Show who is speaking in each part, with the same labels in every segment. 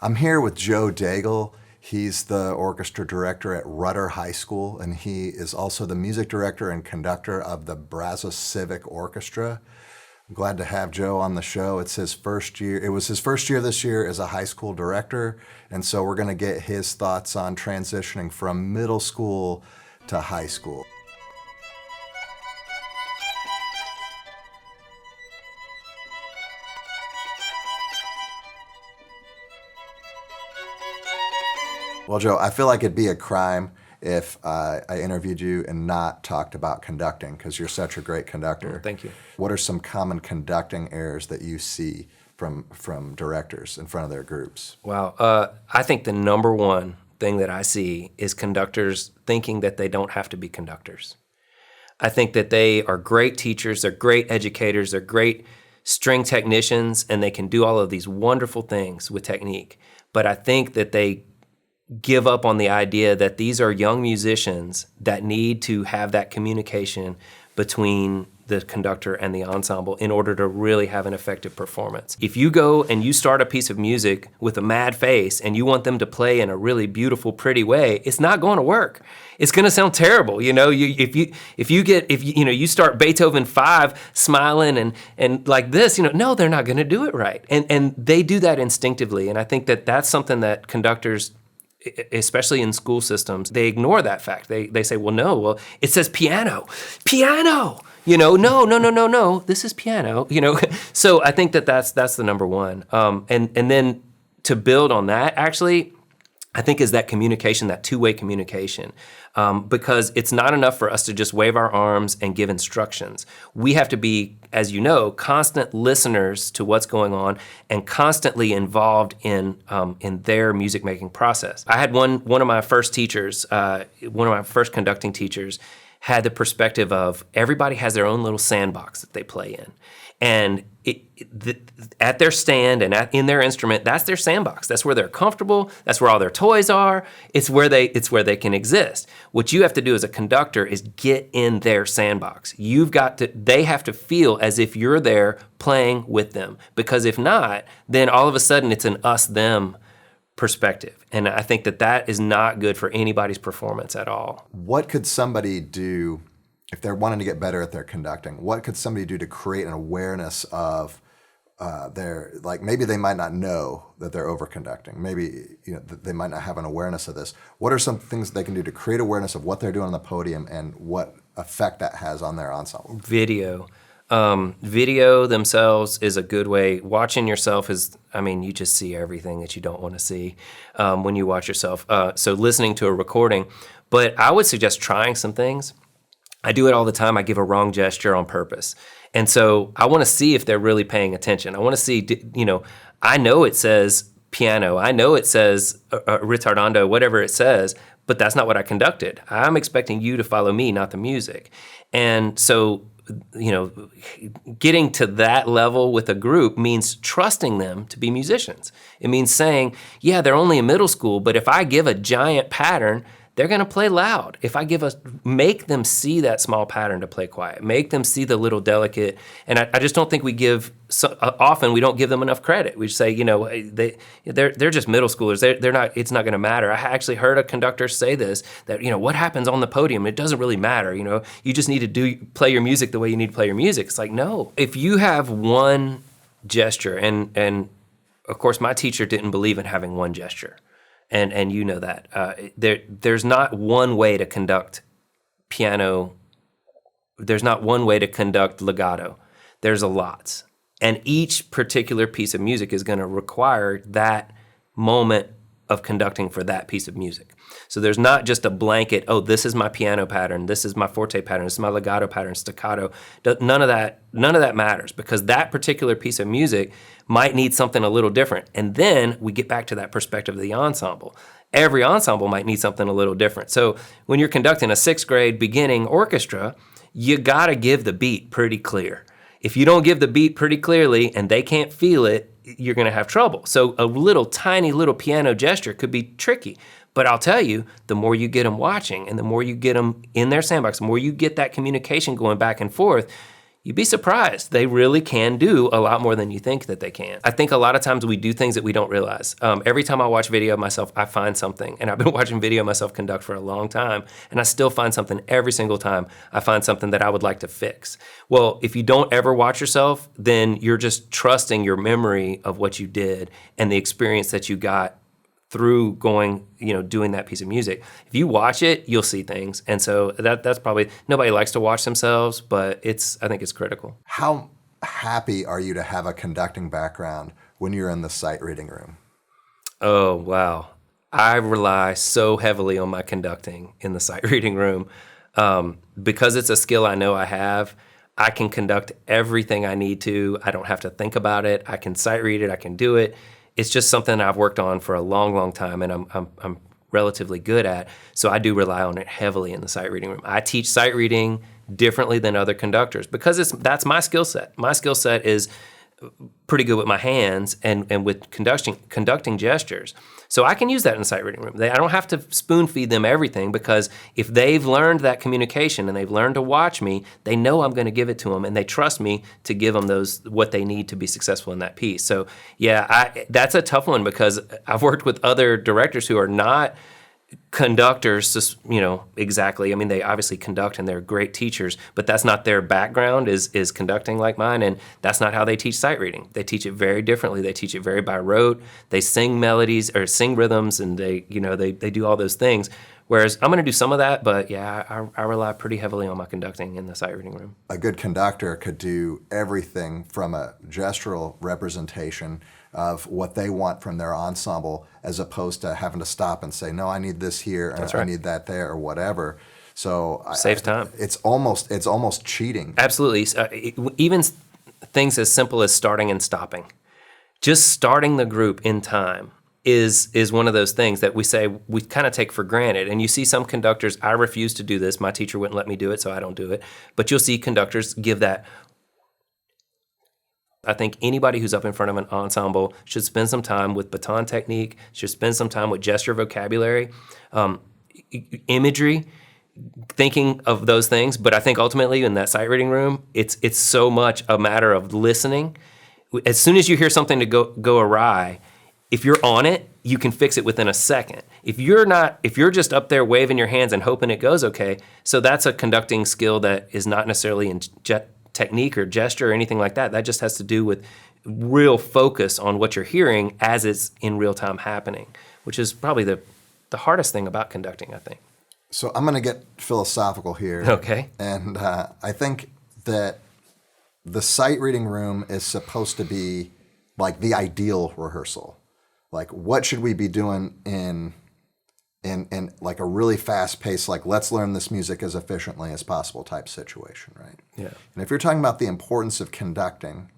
Speaker 1: I'm here with Joe Daigle. He's the orchestra director at Rudder High School, and he is also the music director and conductor of the Brazos Civic Orchestra. I'm glad to have Joe on the show. It's his first year. It was his first year this year as a high school director, and so we're going to get his thoughts on transitioning from middle school to high school. Well, Joe, I feel like it'd be a crime if I interviewed you and not talked about conducting, because you're such a great conductor.
Speaker 2: Thank you.
Speaker 1: What are some common conducting errors that you see from directors in front of their groups?
Speaker 2: Wow. I think the number one thing that I see is conductors thinking that they don't have to be conductors. I think that they are great teachers, they're great educators, they're great string technicians, and they can do all of these wonderful things with technique. But I think that they give up on the idea that these are young musicians that need to have that communication between the conductor and the ensemble in order to really have an effective performance. If you go and you start a piece of music with a mad face and you want them to play in a really beautiful, pretty way, it's not going to work. It's going to sound terrible. You know, if you start Beethoven 5 smiling and like this, no, they're not going to do it right. And they do that instinctively. And I think that that's something that conductors, especially in school systems, they ignore that fact. They say, well, it says piano, no, this is piano, So I think that's the number one. And then to build on that, actually, I think is that communication, that two-way communication, because it's not enough for us to just wave our arms and give instructions. We have to be, as you know, constant listeners to what's going on and constantly involved in their music-making process. I had one of my first teachers, one of my first conducting teachers, had the perspective of everybody has their own little sandbox that they play in. And at their stand and in their instrument, that's their sandbox. That's where they're comfortable. That's where all their toys are. It's where they can exist. What you have to do as a conductor is get in their sandbox. They have to feel as if you're there playing with them. Because if not, then all of a sudden it's an us-them perspective. And I think that is not good for anybody's performance at all.
Speaker 1: What could somebody do if they're wanting to get better at their conducting? What could somebody do to create an awareness of maybe they might not know that they're over-conducting. Maybe they might not have an awareness of this. What are some things they can do to create awareness of what they're doing on the podium and what effect that has on their ensemble?
Speaker 2: Video. Video themselves is a good way. Watching yourself you just see everything that you don't want to see when you watch yourself. So listening to a recording. But I would suggest trying some things. I do it all the time. I give a wrong gesture on purpose. And so I want to see if they're really paying attention. I want to see, I know it says piano. I know it says ritardando, whatever it says, but that's not what I conducted. I'm expecting you to follow me, not the music. And so, getting to that level with a group means trusting them to be musicians. It means saying, yeah, they're only in middle school, but if I give a giant pattern, they're going to play loud. If I make them see that small pattern to play quiet, make them see the little delicate, and I just don't think often we don't give them enough credit. We say, they're just middle schoolers. They're not. It's not going to matter. I actually heard a conductor say this, that what happens on the podium, it doesn't really matter. You just need to play your music the way you need to play your music. It's like, no. If you have one gesture, and of course my teacher didn't believe in having one gesture. And you know that. There's not one way to conduct piano. There's not one way to conduct legato. There's a lot. And each particular piece of music is going to require that moment of conducting for that piece of music. So there's not just a blanket, this is my piano pattern, this is my forte pattern, this is my legato pattern, staccato. None of that matters, because that particular piece of music might need something a little different. And then we get back to that perspective of the ensemble. Every ensemble might need something a little different. So when you're conducting a 6th grade beginning orchestra, you gotta give the beat pretty clear. If you don't give the beat pretty clearly and they can't feel it, you're gonna have trouble. So a tiny little piano gesture could be tricky. But I'll tell you, the more you get them watching and the more you get them in their sandbox, the more you get that communication going back and forth, you'd be surprised. They really can do a lot more than you think that they can. I think a lot of times we do things that we don't realize. Every time I watch video of myself, I find something. And I've been watching video of myself conduct for a long time, and I still find something every single time. I find something that I would like to fix. Well, if you don't ever watch yourself, then you're just trusting your memory of what you did and the experience that you got through going, doing that piece of music. If you watch it, you'll see things. And so that's probably, nobody likes to watch themselves, but I think it's critical.
Speaker 1: How happy are you to have a conducting background when you're in the sight reading room?
Speaker 2: Oh, wow. I rely so heavily on my conducting in the sight reading room. Because it's a skill I know I have, I can conduct everything I need to. I don't have to think about it. I can sight read it. I can do it. It's just something I've worked on for a long, long time, and I'm relatively good at. So I do rely on it heavily in the sight reading room. I teach sight reading differently than other conductors because that's my skill set. My skill set is pretty good with my hands and with conducting gestures. So I can use that in the sight reading room. I don't have to spoon feed them everything, because if they've learned that communication and they've learned to watch me, they know I'm going to give it to them, and they trust me to give them what they need to be successful in that piece. So yeah, that's a tough one, because I've worked with other directors who are not conductors, exactly. I mean, they obviously conduct and they're great teachers, but that's not their background is conducting like mine, and that's not how they teach sight reading. They teach it very differently. They teach it very by rote. They sing melodies or sing rhythms, and they do all those things. Whereas I'm going to do some of that, but yeah, I rely pretty heavily on my conducting in the sight reading room.
Speaker 1: A good conductor could do everything from a gestural representation of what they want from their ensemble, as opposed to having to stop and say, no, I need this here, and
Speaker 2: That's right.
Speaker 1: I need that there, or whatever. So
Speaker 2: Saves time.
Speaker 1: It's almost cheating.
Speaker 2: Absolutely. Even things as simple as starting and stopping. Just starting the group in time is one of those things that we say we kind of take for granted. And you see some conductors, I refuse to do this. My teacher wouldn't let me do it, so I don't do it. But you'll see conductors give that. I think anybody who's up in front of an ensemble should spend some time with baton technique, should spend some time with gesture vocabulary, imagery, thinking of those things. But I think ultimately in that sight reading room, it's so much a matter of listening. As soon as you hear something to go awry, if you're on it, you can fix it within a second. If you're just up there waving your hands and hoping it goes okay, so that's a conducting skill that is not necessarily in technique or gesture or anything like that. That just has to do with real focus on what you're hearing as it's in real time happening, which is probably the hardest thing about conducting, I think.
Speaker 1: So I'm going to get philosophical here.
Speaker 2: Okay.
Speaker 1: And I think that the sight reading room is supposed to be like the ideal rehearsal. Like, what should we be doing in like a really fast paced, like, let's learn this music as efficiently as possible type situation, right?
Speaker 2: Yeah.
Speaker 1: And if you're talking about the importance of conducting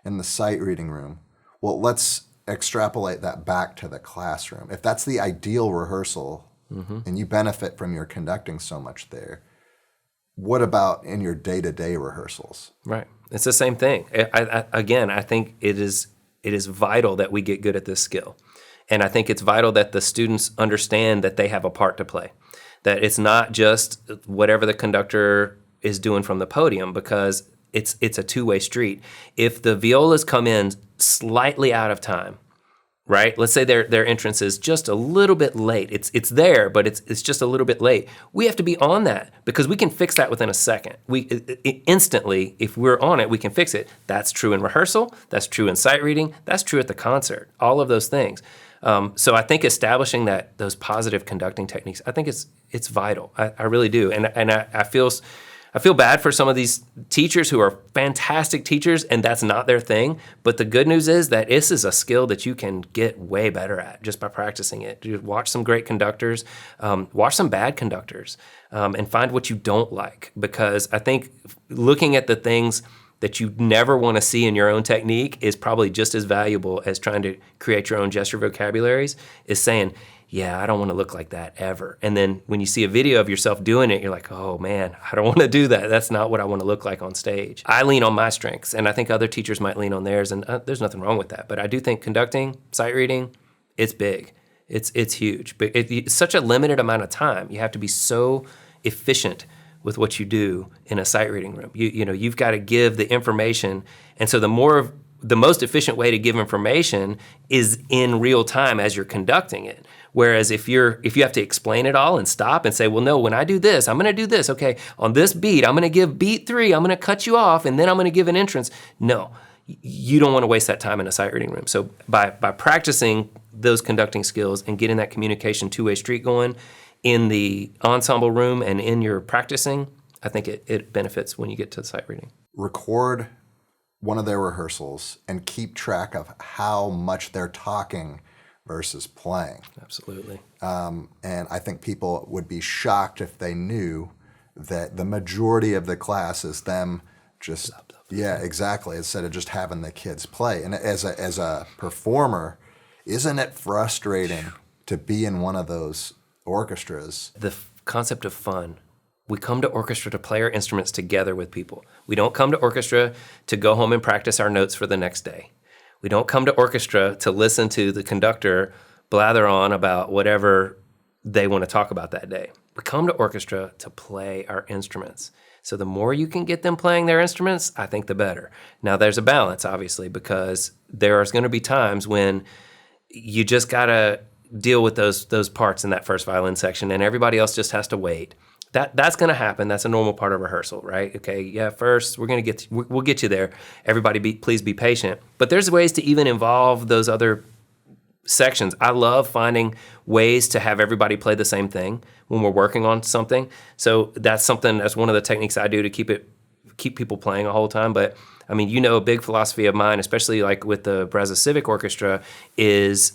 Speaker 1: in the sight reading room, well, let's extrapolate that back to the classroom. If that's the ideal rehearsal, and you benefit from your conducting so much there, what about in your day-to-day rehearsals?
Speaker 2: Right. It's the same thing. I think it is vital that we get good at this skill. And I think it's vital that the students understand that they have a part to play, that it's not just whatever the conductor is doing from the podium, because it's a two-way street. If the violas come in slightly out of time, right? Let's say their entrance is just a little bit late. It's there, but it's just a little bit late. We have to be on that, because we can fix that within a second. Instantly, if we're on it, we can fix it. That's true in rehearsal. That's true in sight reading. That's true at the concert. All of those things. So I think establishing those positive conducting techniques, I think it's vital. I really do, and I feel bad for some of these teachers who are fantastic teachers, and that's not their thing. But the good news is that this is a skill that you can get way better at just by practicing it. You watch some great conductors, watch some bad conductors, and find what you don't like. Because I think looking at the things that you never want to see in your own technique is probably just as valuable as trying to create your own gesture vocabularies, is saying, yeah, I don't want to look like that ever. And then when you see a video of yourself doing it, you're like, oh man, I don't want to do that. That's not what I want to look like on stage. I lean on my strengths, and I think other teachers might lean on theirs, and there's nothing wrong with that. But I do think conducting, sight reading, it's big. It's huge. But it's such a limited amount of time. You have to be so efficient with what you do in a sight reading room. You've got to give the information, and so the most efficient way to give information is in real time as you're conducting it. Whereas if you have to explain it all and stop and say, well, no, when I do this, I'm going to do this. Okay, on this beat, I'm going to give beat 3, I'm going to cut you off, and then I'm going to give an entrance. No, you don't want to waste that time in a sight reading room. So by practicing those conducting skills and getting that communication two-way street going in the ensemble room and in your practicing, I think it benefits when you get to the sight reading.
Speaker 1: Record one of their rehearsals and keep track of how much they're talking versus playing.
Speaker 2: Absolutely.
Speaker 1: And I think people would be shocked if they knew that the majority of the class is them just, yeah, exactly, instead of just having the kids play. And as a performer, isn't it frustrating to be in one of those orchestras?
Speaker 2: The concept of fun. We come to orchestra to play our instruments together with people. We don't come to orchestra to go home and practice our notes for the next day. We don't come to orchestra to listen to the conductor blather on about whatever they want to talk about that day. We come to orchestra to play our instruments. So the more you can get them playing their instruments, I think the better. Now there's a balance, obviously, because there's going to be times when you just got to deal with those parts in that first violin section and everybody else just has to wait. That's going to happen. That's a normal part of rehearsal, right? Okay, yeah, first we'll get you there. Everybody please be patient. But there's ways to even involve those other sections. I love finding ways to have everybody play the same thing when we're working on something. So that's one of the techniques I do to keep people playing a whole time. But I mean, a big philosophy of mine, especially like with the Brazos Civic Orchestra, is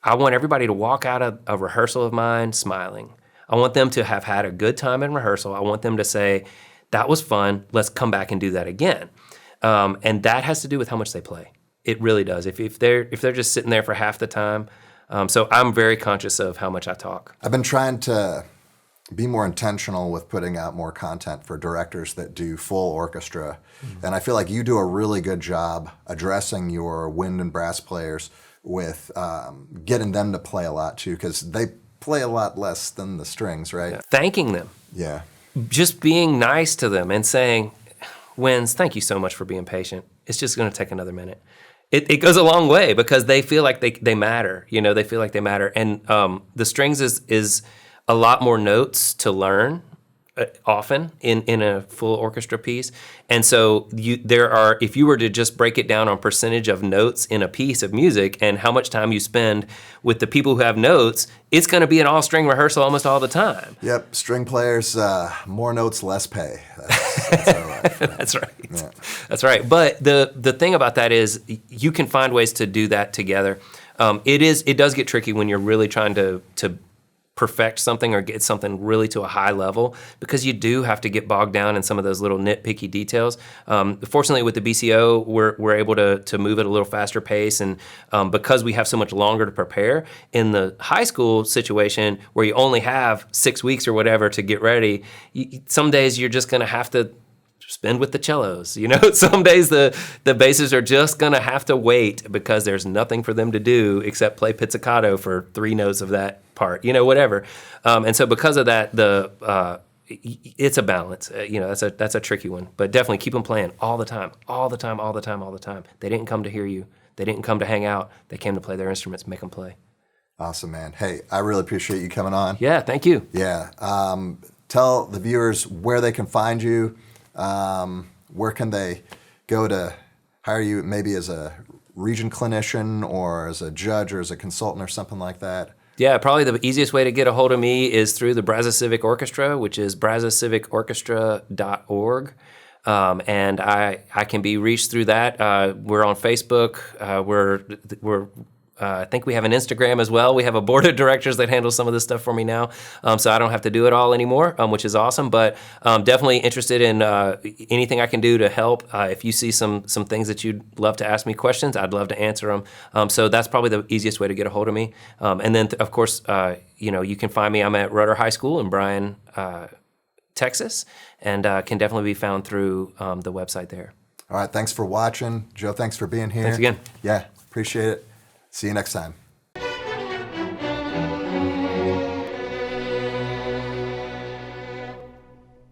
Speaker 2: I want everybody to walk out of a rehearsal of mine smiling. I want them to have had a good time in rehearsal. I want them to say, that was fun, let's come back and do that again. And that has to do with how much they play. It really does. If they're just sitting there for half the time. So I'm very conscious of how much I talk.
Speaker 1: I've been trying to be more intentional with putting out more content for directors that do full orchestra. Mm-hmm. And I feel like you do a really good job addressing your wind and brass players with getting them to play a lot too, because they play a lot less than the strings, right?
Speaker 2: Yeah. Thanking them.
Speaker 1: Yeah.
Speaker 2: Just being nice to them and saying, Wins, thank you so much for being patient. It's just going to take another minute. It goes a long way because they feel like they matter. They feel like they matter. And the strings is a lot more notes to learn often in a full orchestra piece. And so if you were to just break it down on percentage of notes in a piece of music and how much time you spend with the people who have notes, it's going to be an all-string rehearsal almost all the time.
Speaker 1: Yep, string players, more notes, less pay. That's our life.
Speaker 2: That's right.
Speaker 1: Yeah.
Speaker 2: That's right. But the thing about that is you can find ways to do that together. It does get tricky when you're really trying to perfect something or get something really to a high level, because you do have to get bogged down in some of those little nitpicky details. Fortunately, with the BCO, we're able to move at a little faster pace, and because we have so much longer to prepare. In the high school situation, where you only have 6 weeks or whatever to get ready, some days you're just going to have to spend with the cellos. Some days the basses are just going to have to wait because there's nothing for them to do except play pizzicato for 3 notes of that part, whatever. And so because of that, it's a balance. That's a tricky one, but definitely keep them playing all the time. They didn't come to hear you. They didn't come to hang out. They came to play their instruments. Make them play.
Speaker 1: Awesome, man. Hey, I really appreciate you coming on.
Speaker 2: Yeah, thank you.
Speaker 1: Yeah. Tell the viewers where they can find you. Where can they go to hire you, maybe as a region clinician or as a judge or as a consultant or something like that?
Speaker 2: Yeah, probably the easiest way to get a hold of me is through the Brazos Civic Orchestra, which is brazoscivicorchestra.org. And I can be reached through that. We're on Facebook. I think we have an Instagram as well. We have a board of directors that handles some of this stuff for me now, so I don't have to do it all anymore, which is awesome. But definitely interested in anything I can do to help. If you see some things that you'd love to ask me questions, I'd love to answer them. So that's probably the easiest way to get a hold of me. And then, of course, you can find me. I'm at Rudder High School in Bryan, Texas, and can definitely be found through the website there.
Speaker 1: All right, thanks for watching. Joe, thanks for being here.
Speaker 2: Thanks again.
Speaker 1: Yeah, appreciate it. See you next time.